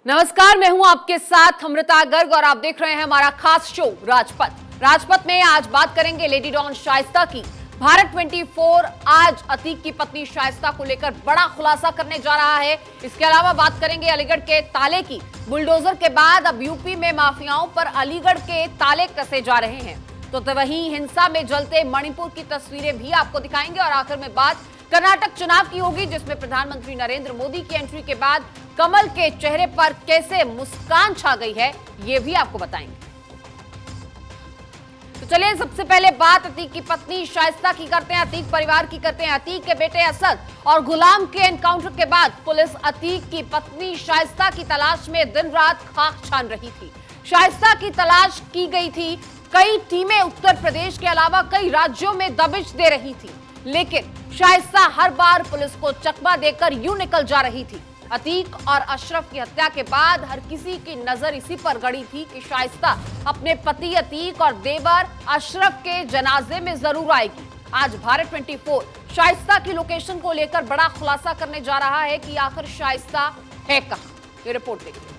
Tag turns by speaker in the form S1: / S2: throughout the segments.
S1: नमस्कार, मैं हूं आपके साथ अमृता गर्ग और आप देख रहे हैं हमारा खास शो राजपथ। राजपथ में आज बात करेंगे लेडी डॉन शाइस्ता की। भारत 24 आज अतीक की पत्नी शाइस्ता को लेकर बड़ा खुलासा करने जा रहा है। इसके अलावा बात करेंगे अलीगढ़ के ताले की। बुलडोजर के बाद अब यूपी में माफियाओं पर अलीगढ़ के ताले कसे जा रहे हैं। तो वहीं हिंसा में जलते मणिपुर की तस्वीरें भी आपको दिखाएंगे और आखिर में बात कर्नाटक चुनाव की होगी, जिसमें प्रधानमंत्री नरेंद्र मोदी की एंट्री के बाद कमल के चेहरे पर कैसे मुस्कान छा गई है, ये भी आपको बताएंगे। तो चलिए सबसे पहले बात अतीक की पत्नी शाइस्ता की करते हैं, अतीक परिवार की करते हैं। अतीक के बेटे असद और गुलाम के एनकाउंटर के बाद पुलिस अतीक की पत्नी शाइस्ता की तलाश में दिन रात खाक छान रही थी। शाइस्ता की तलाश की गई थी। कई टीमें उत्तर प्रदेश के अलावा कई राज्यों में दबिश दे रही थी, लेकिन शाइस्ता हर बार पुलिस को चकमा देकर यूं निकल जा रही थी। अतीक और अशरफ की हत्या के बाद हर किसी की नजर इसी पर गड़ी थी कि शाइस्ता अपने पति अतीक और देवर अशरफ के जनाजे में जरूर आएगी। आज भारत 24 शाइस्ता की लोकेशन को लेकर बड़ा खुलासा करने जा रहा है कि आखिर शाइस्ता है कहां। ये रिपोर्ट देखिए।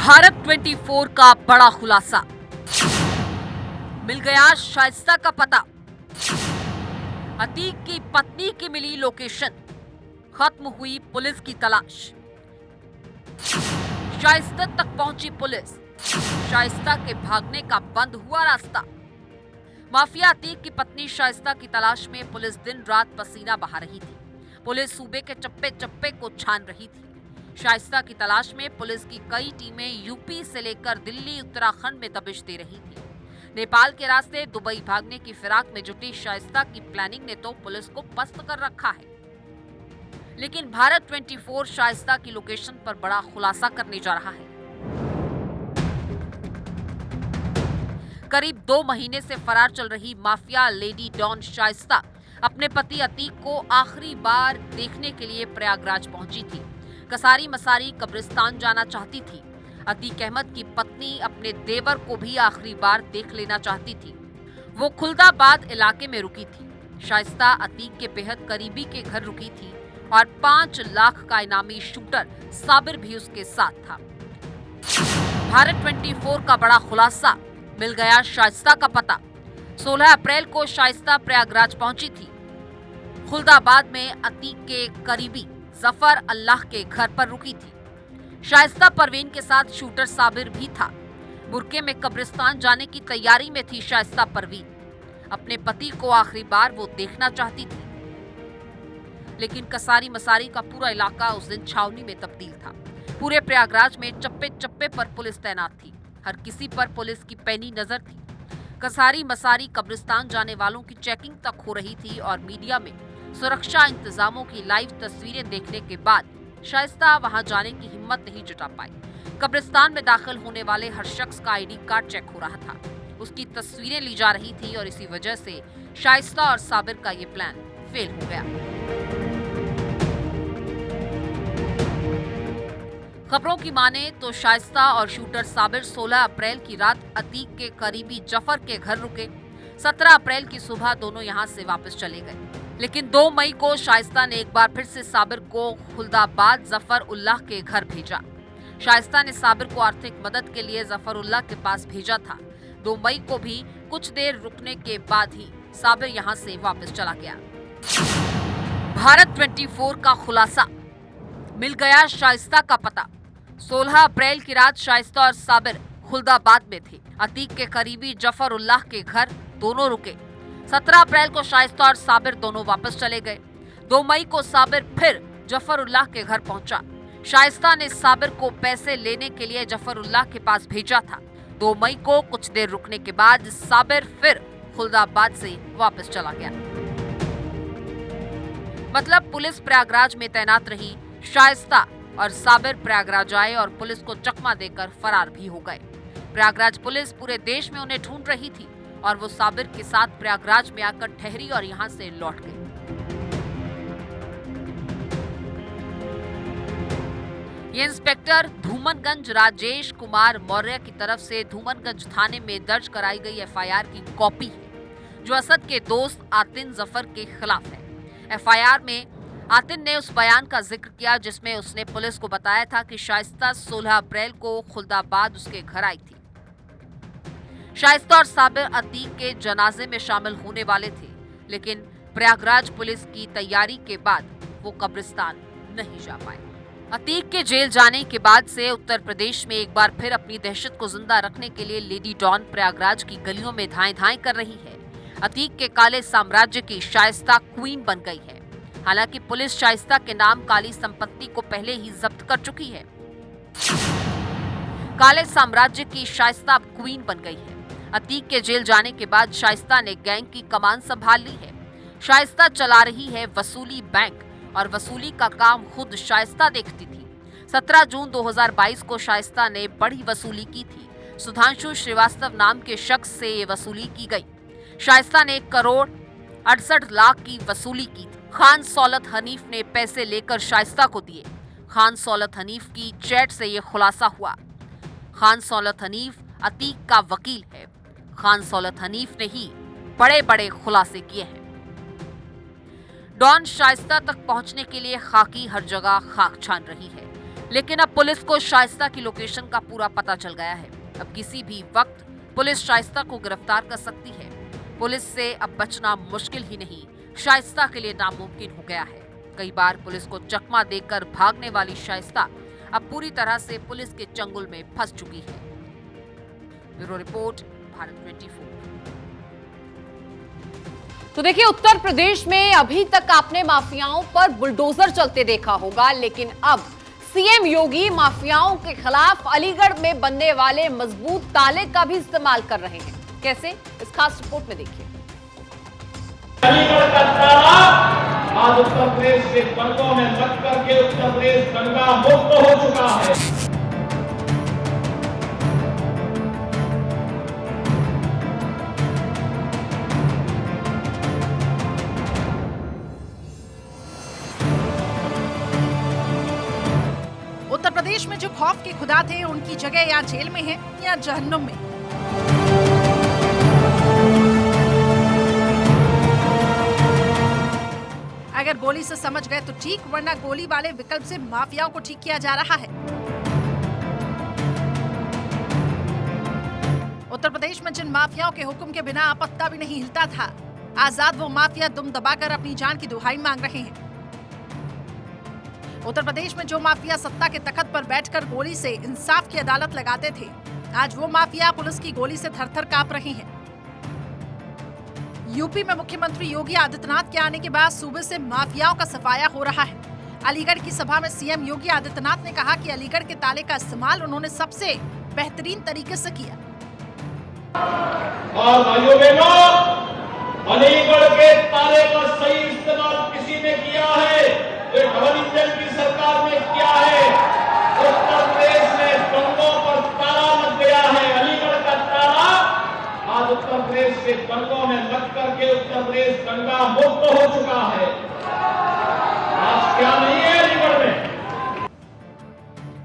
S2: भारत 24 का बड़ा खुलासा, मिल गया शाइस्ता का पता। अतीक की पत्नी की मिली लोकेशन, खत्म हुई पुलिस की तलाश। शाइस्ता तक पहुंची पुलिस, शाइस्ता के भागने का बंद हुआ रास्ता। माफिया अतीक की पत्नी शाइस्ता की तलाश में पुलिस दिन रात पसीना बहा रही थी। पुलिस सूबे के चप्पे चप्पे को छान रही थी। शाइस्ता की तलाश में पुलिस की कई टीमें यूपी से लेकर दिल्ली उत्तराखंड में दबिश दे रही थी। नेपाल के रास्ते दुबई भागने की फिराक में जुटी शाइस्ता की प्लानिंग ने तो पुलिस को पस्त कर रखा है। लेकिन भारत 24 शाइस्ता की लोकेशन पर बड़ा खुलासा करने जा रहा है। करीब 2 महीने से फरार चल रही माफिया लेडी डॉन शाइस्ता अपने पति अतीक को आखिरी बार देखने के लिए प्रयागराज पहुंची थी। कसारी मसारी कब्रिस्तान जाना चाहती थी। अतीक अहमद की पत्नी अपने देवर को भी आखिरी बार देख लेना चाहती थी। वो खुलदाबाद इलाके में रुकी थी। शाइस्ता अतीक के बेहद करीबी के घर रुकी थी और 5 लाख का इनामी शूटर साबिर भी उसके साथ था। भारत 24 का बड़ा खुलासा, मिल गया शाइस्ता का पता। 16 अप्रैल को शाइस्ता प्रयागराज पहुंची थी। खुलदाबाद में अतीक के करीबी जफर अल्लाह के घर पर रुकी थी। शाइस्ता परवीन के साथ शूटर साबिर भी था। बुरके में कब्रिस्तान जाने की तैयारी में थी शाइस्ता परवीन। अपने पति को आखिरी बार वो देखना चाहती थी। लेकिन कसारी मसारी का पूरा इलाका उस दिन छावनी में तब्दील था। पूरे प्रयागराज में चप्पे चप्पे पर पुलिस तैनात थी। हर किसी पर पुलिस की पैनी नजर थी। कसारी मसारी कब्रिस्तान जाने वालों की चेकिंग तक हो रही थी और मीडिया में सुरक्षा इंतजामों की लाइव तस्वीरें देखने के बाद शाइस्ता वहां जाने की हिम्मत नहीं जुटा पाई। कब्रिस्तान में दाखिल होने वाले हर शख्स का आईडी कार्ड चेक हो रहा था। उसकी तस्वीरें ली जा रही थी और इसी वजह से शाइस्ता और साबिर का ये प्लान फेल हो गया। खबरों की माने तो शाइस्ता और शूटर साबिर 16 अप्रैल की रात अतीक के करीबी जफर के घर रुके। 17 अप्रैल की सुबह दोनों यहां से वापस चले गए। लेकिन 2 मई को शाइस्ता ने एक बार फिर से साबिर को खुलदाबाद जफर उल्लाह के घर भेजा। शाइस्ता ने साबिर को आर्थिक मदद के लिए जफर उल्लाह के पास भेजा था। 2 मई को भी कुछ देर रुकने के बाद ही साबिर यहां से वापस चला गया। भारत 24 का खुलासा, मिल गया शाइस्ता का पता। 16 अप्रैल की रात शाइस्ता और साबिर खुलदाबाद में थे। अतीक के करीबी जफर उल्लाह के घर दोनों रुके। 17 अप्रैल को शाइस्ता और साबिर दोनों वापस चले गए। 2 मई को साबिर फिर जफर उल्लाह के घर पहुंचा। शाइस्ता ने साबिर को पैसे लेने के लिए जफर उल्लाह के पास भेजा था। 2 मई को कुछ देर रुकने के बाद साबिर फिर खुलदाबाद से वापस चला गया। मतलब पुलिस प्रयागराज में तैनात रही। शाइस्ता और साबिर प्रयागराज आए और पुलिस को चकमा देकर फरार भी हो गए। प्रयागराज पुलिस पूरे देश में उन्हें ढूंढ रही थी और वो साबिर के साथ प्रयागराज में आकर ठहरी और यहां से लौट गई। ये इंस्पेक्टर धूमनगंज राजेश कुमार मौर्य की तरफ से धूमनगंज थाने में दर्ज कराई गई एफआईआर की कॉपी है, जो असद के दोस्त आतिन जफर के खिलाफ है। एफआईआर में आतिन ने उस बयान का जिक्र किया जिसमें उसने पुलिस को बताया था कि शाइस्ता 16 अप्रैल को खुलदाबाद उसके घर आई थी। शाइस्ता और साबिर अतीक के जनाजे में शामिल होने वाले थे, लेकिन प्रयागराज पुलिस की तैयारी के बाद वो कब्रिस्तान नहीं जा पाए। अतीक के जेल जाने के बाद से उत्तर प्रदेश में एक बार फिर अपनी दहशत को जिंदा रखने के लिए लेडी डॉन प्रयागराज की गलियों में धाएं धाएं कर रही है। अतीक के काले साम्राज्य की शाइस्ता क्वीन बन गई है। हालांकि पुलिस शाइस्ता के नाम काली संपत्ति को पहले ही जब्त कर चुकी है। काले साम्राज्य की शाइस्ता अब क्वीन बन गई है। अतीक के जेल जाने के बाद शाइस्ता ने गैंग की कमान संभाल ली है। शाइस्ता चला रही है वसूली बैंक और वसूली का काम खुद शाइस्ता देखती थी। 17 जून 2022 को शाइस्ता ने बड़ी वसूली की थी। सुधांशु श्रीवास्तव नाम के शख्स से ये वसूली की गई। शाइस्ता ने 1 करोड़ 68 लाख की वसूली की थी। खान सौलत हनीफ ने पैसे लेकर शाइस्ता को दिए। खान सौलत हनीफ की चैट से ये खुलासा हुआ। खान सौलत हनीफ अतीक का वकील है। खान सौलत हनीफ ने ही बड़े बड़े खुलासे किए हैं। डॉन शाइस्ता तक पहुंचने के लिए खाकी हर जगह खाक छान रही है, लेकिन अब पुलिस को शाइस्ता की लोकेशन का पूरा पता चल गया है। अब किसी भी वक्त पुलिस शाइस्ता को गिरफ्तार कर सकती है। पुलिस से अब बचना मुश्किल ही नहीं, शाइस्ता के लिए नामुमकिन हो गया है। कई बार पुलिस को चकमा देकर भागने वाली शाइस्ता अब पूरी तरह से पुलिस के चंगुल में फंस चुकी है। Bureau report, Bharat 24।
S1: तो देखिए, उत्तर प्रदेश में अभी तक आपने माफियाओं पर बुलडोजर चलते देखा होगा, लेकिन अब सीएम योगी माफियाओं के खिलाफ अलीगढ़ में बनने वाले मजबूत ताले का भी इस्तेमाल कर रहे हैं। कैसे, इस खास रिपोर्ट में देखिए।
S3: अलीगढ़ का ताला आज उत्तर प्रदेश के बंगों में मत करके उत्तर प्रदेश दंगा मुक्त हो चुका है।
S4: उत्तर प्रदेश में जो खौफ के खुदा थे, उनकी जगह या जेल में है या जहन्नुम में। अगर गोली से समझ गए तो ठीक, वरना गोली वाले विकल्प से माफियाओं को ठीक किया जा रहा है। उत्तर प्रदेश में जिन माफियाओं के हुक्म के बिना पत्ता भी नहीं हिलता था, आजाद वो माफिया दुम दबाकर अपनी जान की दुहाई मांग रहे हैं। उत्तर प्रदेश में जो माफिया सत्ता के तख्त पर बैठकर गोली से इंसाफ की अदालत लगाते थे, आज वो माफिया पुलिस की गोली से थर-थर कांप रहे हैं। यूपी में मुख्यमंत्री योगी आदित्यनाथ के आने के बाद सूबे से माफियाओं का सफाया हो रहा है। अलीगढ़ की सभा में सीएम योगी आदित्यनाथ ने कहा कि अलीगढ़ के ताले का इस्तेमाल उन्होंने सबसे बेहतरीन तरीके से किया।
S3: और भाइयों बहनों, अलीगढ़ के ताले का सही इस्तेमाल किसी ने किया है, ये डबल इंजन की सरकार ने किया है। उत्तर प्रदेश में दंगों पर ताला लग गया है। अलीगढ़ का ताला आज उत्तर प्रदेश के दंगों में लग करके उत्तर प्रदेश दंगा मुक्त हो चुका है। आज क्या नहीं है अलीगढ़ में।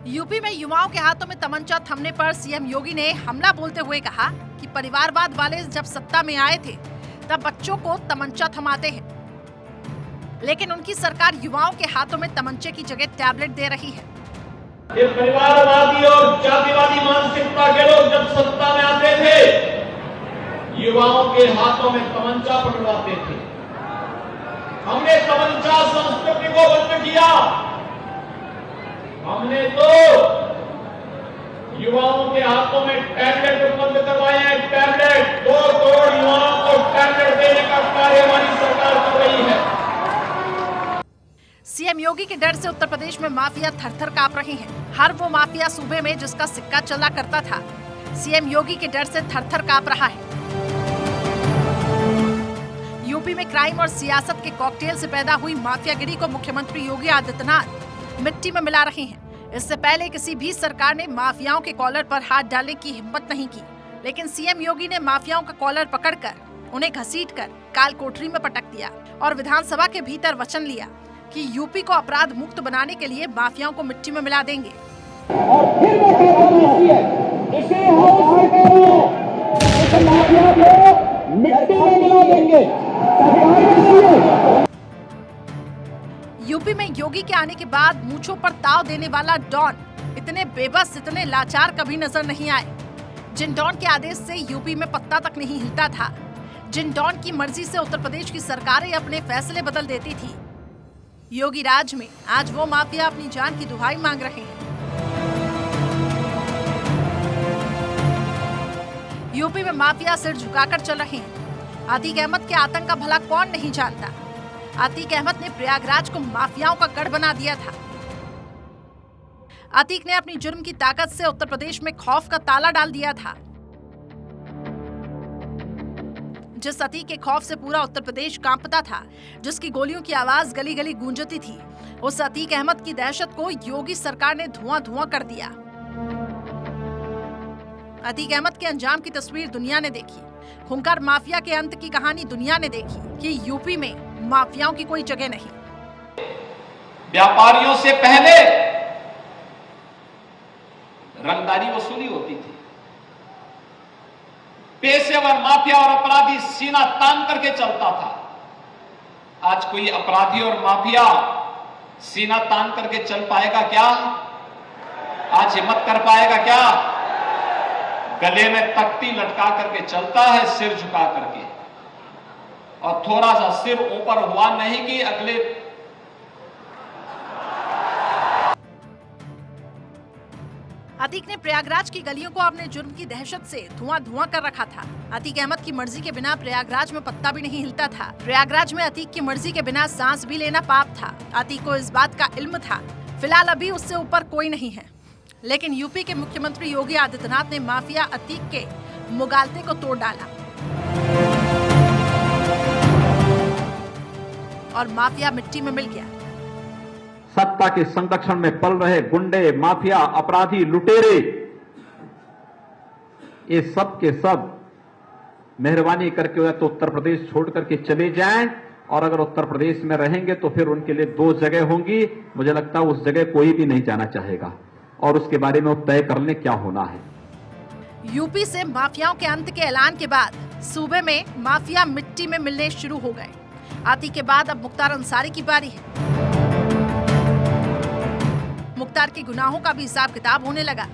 S4: यूपी में युवाओं के हाथों में तमंचा थमने पर सीएम योगी ने हमला बोलते हुए कहा कि परिवारवाद वाले जब सत्ता में आए थे, तब बच्चों को तमंचा थमाते हैं, लेकिन उनकी सरकार युवाओं के हाथों में तमंचे की जगह टैबलेट दे रही है।
S3: ये परिवारवादी और जातिवादी मानसिकता के लोग जब सत्ता में आते थे, युवाओं के हाथों में तमंचा पकड़वाते थे। हमने तमंचा संस्कृति को बंद किया। हमने तो युवाओं के हाथों में टैबलेट उपलब्ध करवाए हैं। टैबलेट 2 करोड़ युवाओं को टैबलेट देने का कार्य हमारी सरकार कर रही है।
S4: सीएम योगी के डर से उत्तर प्रदेश में माफिया थर-थर कांप रहे हैं। हर वो माफिया सूबे में जिसका सिक्का चला करता था, सीएम योगी के डर से थर-थर कांप रहा है। यूपी में क्राइम और सियासत के कॉकटेल से पैदा हुई माफियागिरी को मुख्यमंत्री योगी आदित्यनाथ मिट्टी में मिला रहे हैं। इससे पहले किसी भी सरकार ने माफियाओं के कॉलर पर हाथ डालने की हिम्मत नहीं की, लेकिन सीएम योगी ने माफियाओं का कॉलर पकड़कर उन्हें घसीटकर काल कोठरी में पटक दिया और विधानसभा के भीतर वचन लिया कि यूपी को अपराध मुक्त बनाने के लिए माफियाओं को मिट्टी में मिला देंगे।
S5: और फिर वो कहती है इसे हाउस में करो, इस माफिया को मिट्टी में मिला देंगे।
S4: यूपी में योगी के आने के बाद मूंछों पर ताव देने वाला डॉन इतने बेबस, इतने लाचार कभी नजर नहीं आए। जिन डॉन के आदेश से यूपी में पत्ता तक नहीं हिलता था, जिन डॉन की मर्जी से उत्तर प्रदेश की सरकारें अपने फैसले बदल देती थी, योगी राज में आज वो माफिया अपनी जान की दुहाई मांग रहे हैं। यूपी में माफिया सिर झुकाकर चल रहे हैं। अतीक अहमद के आतंक का भला कौन नहीं जानता। अतीक अहमद ने प्रयागराज को माफियाओं का गढ़ बना दिया था। अतीक ने अपनी जुर्म की ताकत से उत्तर प्रदेश में खौफ का ताला डाल दिया था। जिस अतीक के खौफ से पूरा उत्तर प्रदेश कांपता था, जिसकी गोलियों की आवाज गली गली गूंजती थी, उस अतीक अहमद की दहशत को योगी सरकार ने धुआं धुआं कर दिया। अतीक अहमद के अंजाम की तस्वीर दुनिया ने देखी। खूंखार माफिया के अंत की कहानी दुनिया ने देखी कि यूपी में माफियाओं की कोई जगह नहीं।
S3: व्यापारियों से पहले रंगदारी वसूली होती थी। पेशेवर माफिया और अपराधी सीना तान करके चलता था। आज कोई अपराधी और माफिया सीना तान करके चल पाएगा क्या? आज हिम्मत कर पाएगा क्या? गले में तख्ती लटका करके चलता है, सिर झुका करके, और थोड़ा सा सिर ऊपर हुआ नहीं कि अगले
S4: अतीक ने प्रयागराज की गलियों को अपने जुर्म की दहशत से धुआं धुआं कर रखा था। अतीक अहमद की मर्जी के बिना प्रयागराज में पत्ता भी नहीं हिलता था। प्रयागराज में अतीक की मर्जी के बिना सांस भी लेना पाप था। अतीक को इस बात का इल्म था। फिलहाल अभी उससे ऊपर कोई नहीं है, लेकिन यूपी के मुख्यमंत्री योगी आदित्यनाथ ने माफिया अतीक के मुगालते को तोड़ डाला और माफिया मिट्टी में मिल गया।
S6: सत्ता के संरक्षण में पल रहे गुंडे, माफिया, अपराधी, लुटेरे, ये सब के सब मेहरबानी करके तो उत्तर प्रदेश छोड़ करके चले जाएं, और अगर उत्तर प्रदेश में रहेंगे तो फिर उनके लिए दो जगह होंगी। मुझे लगता है उस जगह कोई भी नहीं जाना चाहेगा, और उसके बारे में वो तय कर लें क्या होना है।
S4: यूपी से माफियाओं के अंत के ऐलान के बाद सूबे में माफिया मिट्टी में मिलने शुरू हो गए। अतीक के बाद अब मुख्तार अंसारी की बारी है। मुख्तार के गुनाहों का भी हिसाब किताब होने लगा।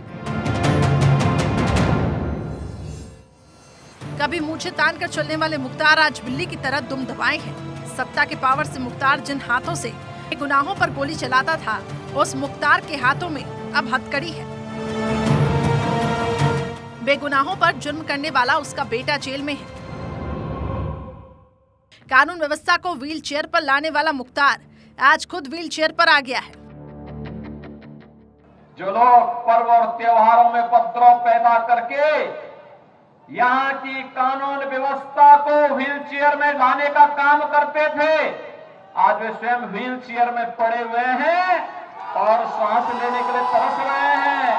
S4: कभी मूछें तान कर चलने वाले मुख्तार आज बिल्ली की तरह दुम दबाए हैं। सत्ता के पावर से मुख्तार जिन हाथों से गुनाहों पर गोली चलाता था, उस मुख्तार के हाथों में अब हथकड़ी है। बेगुनाहों पर जुर्म करने वाला उसका बेटा जेल में है। कानून व्यवस्था को व्हील चेयर पर लाने वाला मुख्तार आज खुद व्हील चेयर पर आ गया है।
S3: जो लोग पर्व और त्योहारों में उपद्रव पैदा करके यहाँ की कानून व्यवस्था को व्हील चेयर में लाने का काम करते थे, आज वे स्वयं व्हील चेयर में पड़े हुए हैं और सांस लेने के लिए तरस रहे हैं।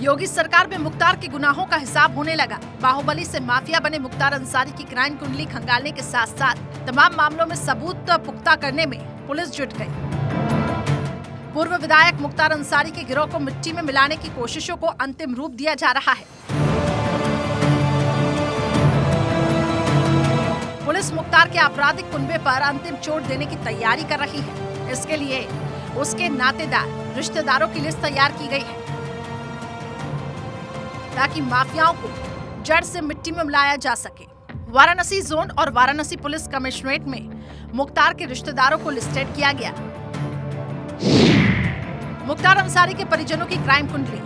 S4: योगी सरकार में मुख्तार के गुनाहों का हिसाब होने लगा। बाहुबली से माफिया बने मुख्तार अंसारी की क्राइम कुंडली खंगालने के साथ साथ तमाम मामलों में सबूत पुख्ता करने में पुलिस जुट गई। पूर्व विधायक मुख्तार अंसारी के गिरोह को मिट्टी में मिलाने की कोशिशों को अंतिम रूप दिया जा रहा है। पुलिस मुख्तार के आपराधिक कुनबे पर अंतिम चोट देने की तैयारी कर रही है। इसके लिए उसके नातेदार, रिश्तेदारों की लिस्ट तैयार की गई है ताकि माफियाओं को जड़ से मिट्टी में मिलाया जा सके। वाराणसी जोन और वाराणसी पुलिस कमिश्नरेट में मुख्तार के रिश्तेदारों को लिस्टेड किया गया। मुख्तार अंसारी के परिजनों की क्राइम कुंडली: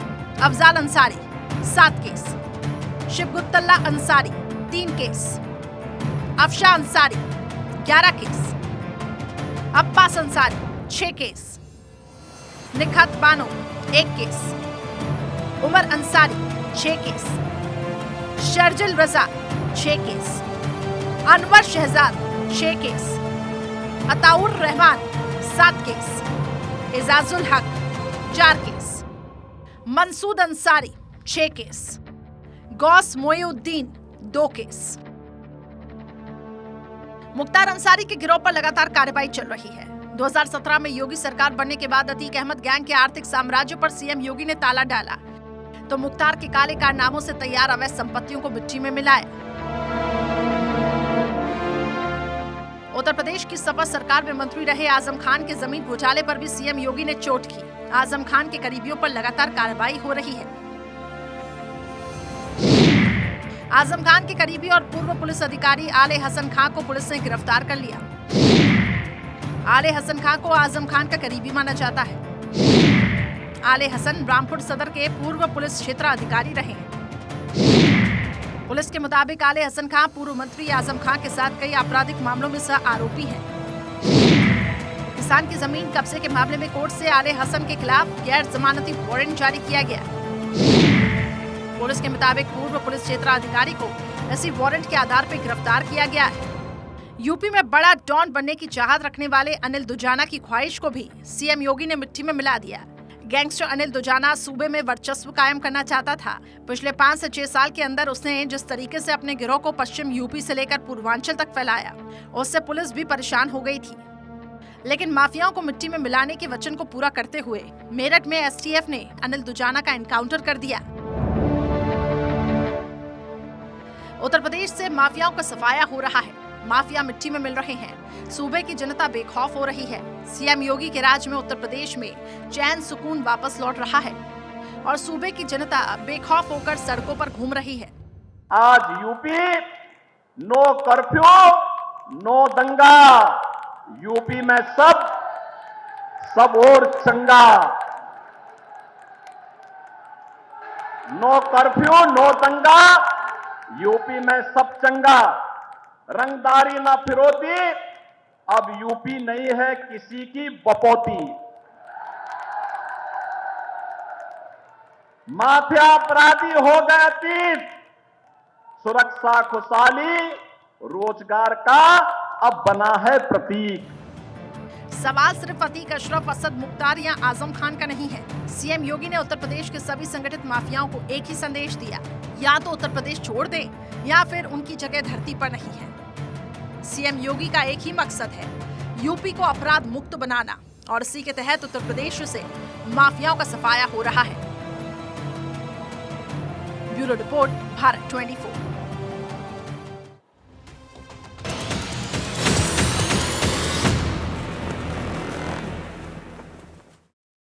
S4: Afzal Ansari 7 case, Sibgatullah Ansari 3 case, Afsha Ansari 11 case, Abbas Ansari 6 case, Nikhat Bano 1 case, Umar Ansari 6 case, Sharjeel Raza 6 case, Anwar Shahzad 6 case, Ataur Rahman 7 case, Ejazul Haq 4 case, Mansood Ansari 6 case, Ghaus Moinuddin 2 case. Mukhtar Ansari के गिरोह पर लगातार कार्रवाई चल रही है। 2017 में योगी सरकार बनने के बाद अतीक अहमद गैंग के आर्थिक साम्राज्य पर सीएम योगी ने ताला डाला तो मुख्तार के काले कारनामों से तैयार अवैध संपत्तियों को मिट्टी में मिलाया। उत्तर प्रदेश की सपा सरकार में मंत्री रहे आजम खान के जमीन घोटाले पर भी सीएम योगी ने चोट की। आजम खान के करीबियों पर लगातार कार्रवाई हो रही है। आजम खान के करीबी और पूर्व पुलिस अधिकारी आले हसन खान को पुलिस ने गिरफ्तार कर लिया। आले हसन खान को आजम खान का करीबी माना जाता है। आले हसन रामपुर सदर के पूर्व पुलिस क्षेत्र अधिकारी रहे हैं। पुलिस के मुताबिक आले हसन खान पूर्व मंत्री आजम खान के साथ कई आपराधिक मामलों में सह आरोपी हैं। किसान की जमीन कब्जे के मामले में कोर्ट से आले हसन के खिलाफ गैर जमानती वारंट जारी किया गया। पुलिस के मुताबिक पूर्व पुलिस क्षेत्र अधिकारी को इसी वारंट के आधार पर गिरफ्तार किया गया है। यूपी में बड़ा डॉन बनने की चाहत रखने वाले अनिल दुजाना की ख्वाहिश को भी सीएम योगी ने मिट्टी में मिला दिया। गैंगस्टर अनिल दुजाना सूबे में वर्चस्व कायम करना चाहता था। पिछले 5 से 6 साल के अंदर उसने जिस तरीके से अपने गिरोह को पश्चिम यूपी से लेकर पूर्वांचल तक फैलाया, उससे पुलिस भी परेशान हो गई थी। लेकिन माफियाओं को मिट्टी में मिलाने के वचन को पूरा करते हुए मेरठ में एसटीएफ ने अनिल दुजाना का एनकाउंटर कर दिया। उत्तर प्रदेश से माफियाओं का सफाया हो रहा है। माफिया मिट्टी में मिल रहे हैं। सूबे की जनता बेखौफ हो रही है। सीएम योगी के राज में उत्तर प्रदेश में चैन सुकून वापस लौट रहा है और सूबे की जनता बेखौफ होकर सड़कों पर घूम रही है।
S3: आज यूपी नो कर्फ्यू, नो दंगा। यूपी में सब और चंगा। नो कर्फ्यू, नो दंगा। यूपी में सब चंगा। रंगदारी ना फिरौती। अब यूपी नहीं है किसी की बपौती। माफिया अपराधी हो गए अतीत। सुरक्षा खुशहाली रोजगार का अब बना है प्रतीक।
S4: सवाल सिर्फ अतीक अशरफ, असद, मुख्तार या आजम खान का नहीं है। सीएम योगी ने उत्तर प्रदेश के सभी संगठित माफियाओं को एक ही संदेश दिया, या तो उत्तर प्रदेश छोड़ दें या फिर उनकी जगह धरती पर नहीं है। सीएम योगी का एक ही मकसद है, यूपी को अपराध मुक्त बनाना, और इसी के तहत उत्तर प्रदेश से माफियाओं का सफाया हो रहा है। Bureau report, Bharat 24।